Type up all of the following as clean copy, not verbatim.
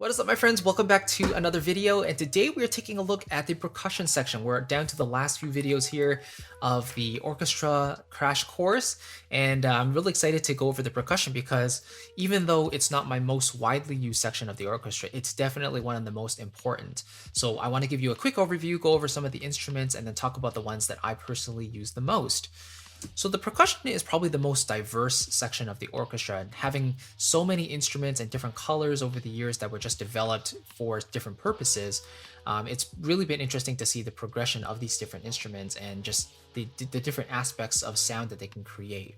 What is up, my friends? Welcome back to another video, and today we are taking a look at the percussion section. We're down to the last few videos here of the orchestra crash course, and I'm really excited to go over the percussion because even though it's not my most widely used section of the orchestra, it's definitely one of the most important. So I want to give you a quick overview, go over some of the instruments, and then talk about the ones that I personally use the most. So the percussion is probably the most diverse section of the orchestra, and having so many instruments and different colors over the years that were just developed for different purposes, it's really been interesting to see the progression of these different instruments and just the different aspects of sound that they can create.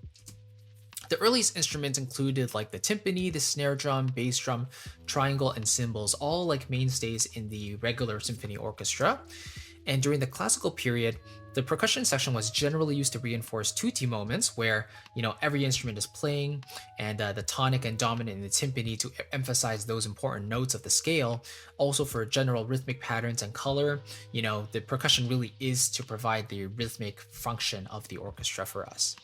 The earliest instruments included like the timpani, the snare drum, bass drum, triangle, and cymbals, all like mainstays in the regular symphony orchestra. And during the classical period, the percussion section was generally used to reinforce tutti moments where, every instrument is playing and the tonic and dominant in the timpani to emphasize those important notes of the scale. Also for general rhythmic patterns and color, the percussion really is to provide the rhythmic function of the orchestra for us.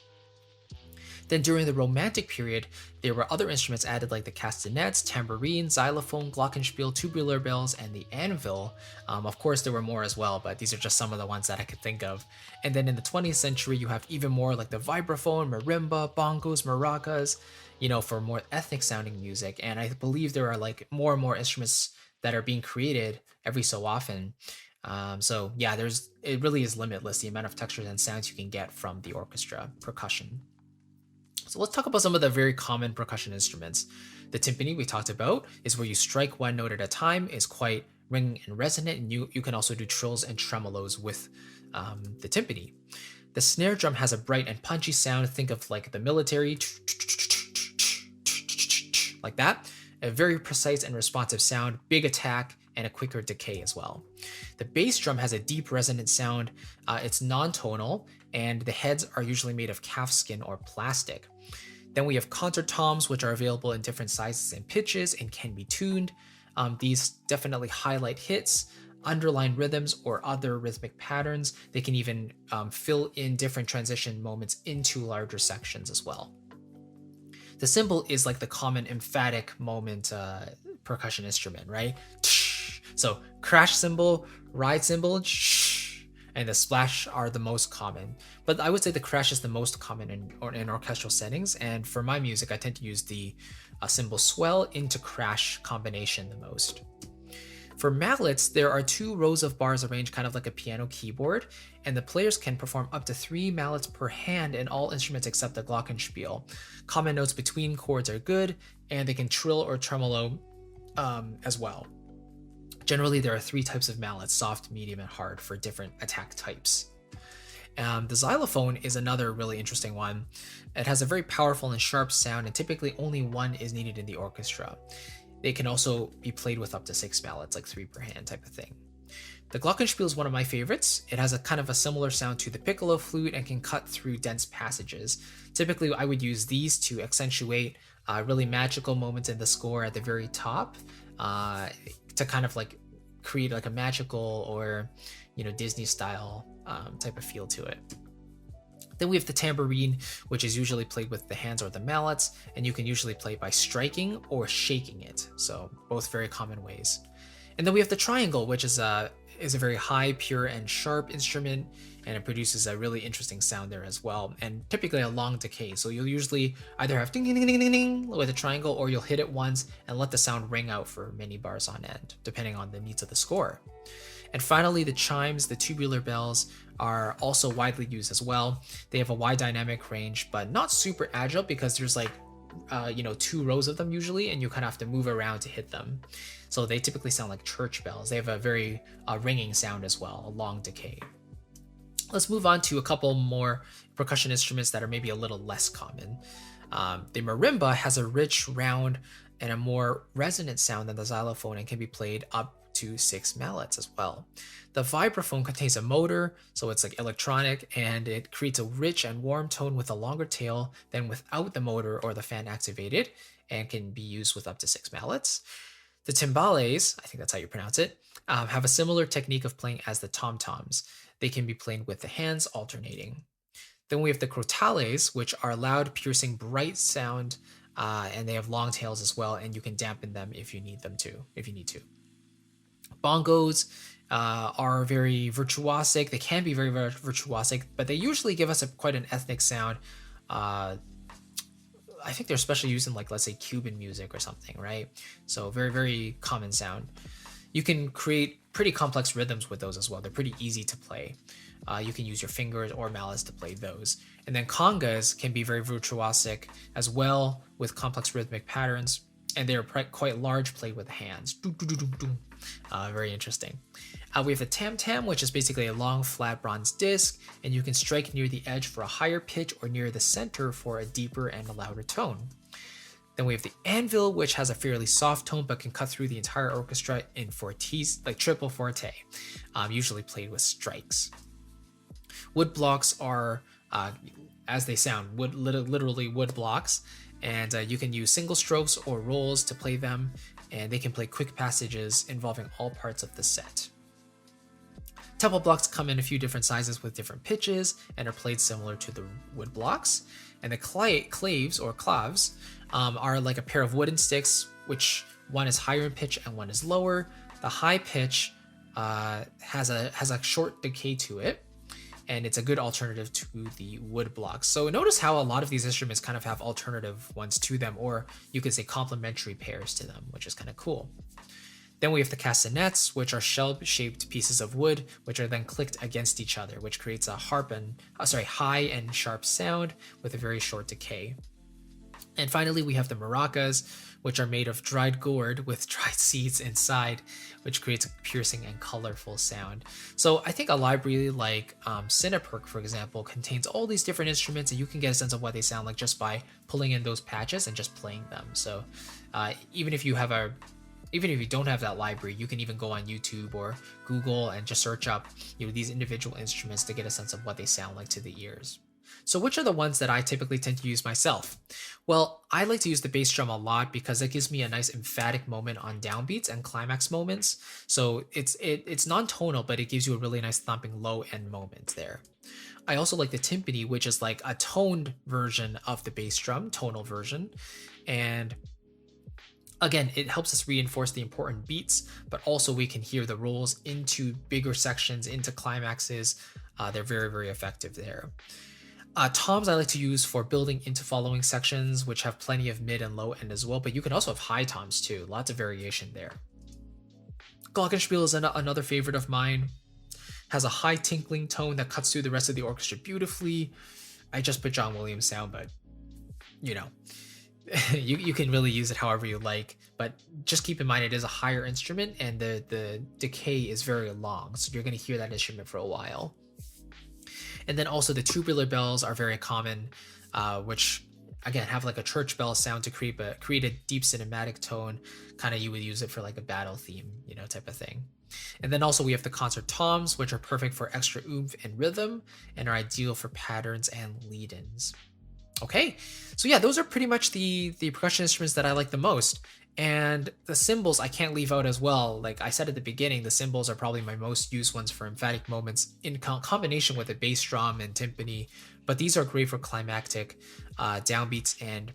Then during the Romantic period, there were other instruments added like the castanets, tambourine, xylophone, glockenspiel, tubular bells, and the anvil. Of course, there were more as well, but these are just some of the ones that I could think of. And then in the 20th century, you have even more like the vibraphone, marimba, bongos, maracas, for more ethnic sounding music. And I believe there are like more and more instruments that are being created every so often. So yeah, it really is limitless, the amount of textures and sounds you can get from the orchestra percussion. So let's talk about some of the very common percussion instruments. The timpani we talked about is where you strike one note at a time, is quite ringing and resonant, and you can also do trills and tremolos with the timpani. The snare drum has a bright and punchy sound. Think of like the military, like that. A very precise and responsive sound, big attack, and a quicker decay as well. The bass drum has a deep resonant sound. It's non-tonal, and the heads are usually made of calfskin or plastic. Then we have countertoms, which are available in different sizes and pitches and can be tuned. These definitely highlight hits, underline rhythms, or other rhythmic patterns. They can even fill in different transition moments into larger sections as well. The cymbal is like the common emphatic moment percussion instrument, right? So crash cymbal, ride cymbal, and the splash are the most common. But I would say the crash is the most common in orchestral settings. And for my music, I tend to use the cymbal swell into crash combination the most. For mallets, there are 2 rows of bars arranged kind of like a piano keyboard, and the players can perform up to 3 mallets per hand in all instruments except the glockenspiel. Common notes between chords are good, and they can trill or tremolo as well. Generally, there are 3 types of mallets: soft, medium, and hard for different attack types. The xylophone is another really interesting one. It has a very powerful and sharp sound, and typically only one is needed in the orchestra. They can also be played with up to 6 mallets, like 3 per hand type of thing. The glockenspiel is one of my favorites. It has a kind of a similar sound to the piccolo flute and can cut through dense passages. Typically, I would use these to accentuate really magical moments in the score at the very top, to kind of like create like a magical or Disney style type of feel to it. Then we have the tambourine, which is usually played with the hands or the mallets, and you can usually play by striking or shaking it. So both very common ways. And then we have the triangle, which is a very high, pure, and sharp instrument, and it produces a really interesting sound there as well, and typically a long decay. So you'll usually either have ding ding ding ding ding ding with a triangle, or you'll hit it once and let the sound ring out for many bars on end, depending on the needs of the score. And finally, the chimes, the tubular bells, are also widely used as well. They have a wide dynamic range, but not super agile because there's like 2 rows of them usually, and you kind of have to move around to hit them. So they typically sound like church bells. They have a very ringing sound as well, a long decay. Let's move on to a couple more percussion instruments that are maybe a little less common. The marimba has a rich, round, and a more resonant sound than the xylophone and can be played up to 6 mallets as well. The vibraphone contains a motor, so it's like electronic, and it creates a rich and warm tone with a longer tail than without the motor or the fan activated, and can be used with up to 6 mallets. The timbales, I think that's how you pronounce it, have a similar technique of playing as the tom-toms. They can be played with the hands alternating. Then we have the crotales, which are loud, piercing, bright sound and they have long tails as well, and you can dampen them if you need them to. If you need to. Bongos are very virtuosic. They can be very, very virtuosic, but they usually give us quite an ethnic sound. I think they're especially used in, like, let's say Cuban music or something, right? So very, very common sound. You can create pretty complex rhythms with those as well. They're pretty easy to play. You can use your fingers or mallets to play those. And then congas can be very virtuosic as well, with complex rhythmic patterns, and they're quite large, played with hands. Very interesting. We have the tam-tam, which is basically a long flat bronze disc, and you can strike near the edge for a higher pitch or near the center for a deeper and a louder tone. Then we have the anvil, which has a fairly soft tone but can cut through the entire orchestra in fortes, like triple forte, usually played with strikes. Wood blocks are, as they sound, literally wood blocks, and you can use single strokes or rolls to play them, and they can play quick passages involving all parts of the set. Tempo blocks come in a few different sizes with different pitches and are played similar to the wood blocks. And the claves or clavs are like a pair of wooden sticks, which one is higher in pitch and one is lower. The high pitch has a short decay to it, and it's a good alternative to the wood blocks. So notice how a lot of these instruments kind of have alternative ones to them, or you could say complementary pairs to them, which is kind of cool. Then we have the castanets, which are shell-shaped pieces of wood, which are then clicked against each other, which creates a high and sharp sound with a very short decay. And finally, we have the maracas, which are made of dried gourd with dried seeds inside, which creates a piercing and colorful sound. So I think a library like Cineperc, for example, contains all these different instruments, and you can get a sense of what they sound like just by pulling in those patches and just playing them. So even if you don't have that library, you can even go on YouTube or Google and just search up, these individual instruments to get a sense of what they sound like to the ears. So which are the ones that I typically tend to use myself? Well, I like to use the bass drum a lot because it gives me a nice emphatic moment on downbeats and climax moments. So it's non-tonal, but it gives you a really nice thumping low end moment there. I also like the timpani, which is like a toned version of the bass drum, tonal version. And again, it helps us reinforce the important beats, but also we can hear the rolls into bigger sections, into climaxes. They're very, very effective there. Toms I like to use for building into following sections, which have plenty of mid and low end as well, but you can also have high toms too. Lots of variation there. Glockenspiel is another favorite of mine. Has a high tinkling tone that cuts through the rest of the orchestra beautifully. I just put John Williams sound, but you can really use it however you like, but just keep in mind it is a higher instrument and the decay is very long, so you're going to hear that instrument for a while. And then also the tubular bells are very common, which again have like a church bell sound to create a deep cinematic tone. Kind of you would use it for like a battle theme, type of thing. And then also we have the concert toms, which are perfect for extra oomph and rhythm and are ideal for patterns and lead-ins. Okay, so yeah, those are pretty much the percussion instruments that I like the most. And the cymbals I can't leave out as well. Like I said at the beginning, the cymbals are probably my most used ones for emphatic moments in combination with the bass drum and timpani, but these are great for climactic downbeats and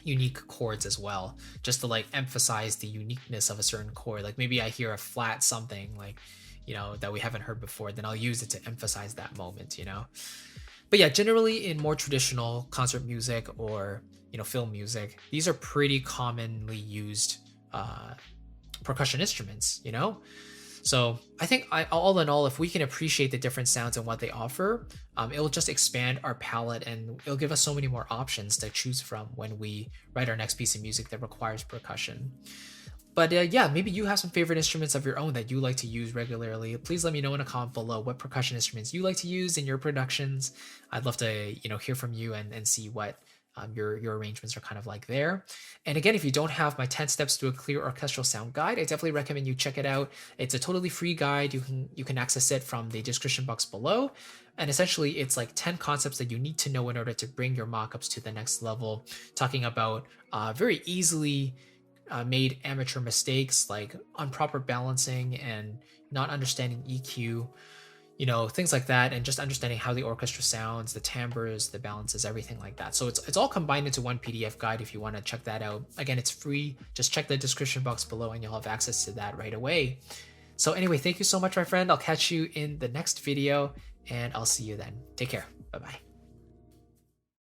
unique chords as well, just to like emphasize the uniqueness of a certain chord. Like maybe I hear a flat something like, that we haven't heard before, then I'll use it to emphasize that moment, But yeah, generally in more traditional concert music or film music, these are pretty commonly used percussion instruments, So I think all in all, if we can appreciate the different sounds and what they offer, it'll just expand our palette and it'll give us so many more options to choose from when we write our next piece of music that requires percussion. But yeah, maybe you have some favorite instruments of your own that you like to use regularly. Please let me know in a comment below what percussion instruments you like to use in your productions. I'd love to hear from you and see what your arrangements are kind of like there. And again, if you don't have my 10 steps to a clear orchestral sound guide, I definitely recommend you check it out. It's a totally free guide. You can access it from the description box below. And essentially it's like 10 concepts that you need to know in order to bring your mockups to the next level, talking about very easily made amateur mistakes like improper balancing and not understanding EQ. you know, things like that, and just understanding how the orchestra sounds, the timbres, the balances, everything like that. So it's all combined into one PDF guide if you want to check that out. Again, it's free. Just check the description box below and you'll have access to that right away. So anyway, thank you so much, my friend. I'll catch you in the next video and I'll see you then. Take care. Bye-bye.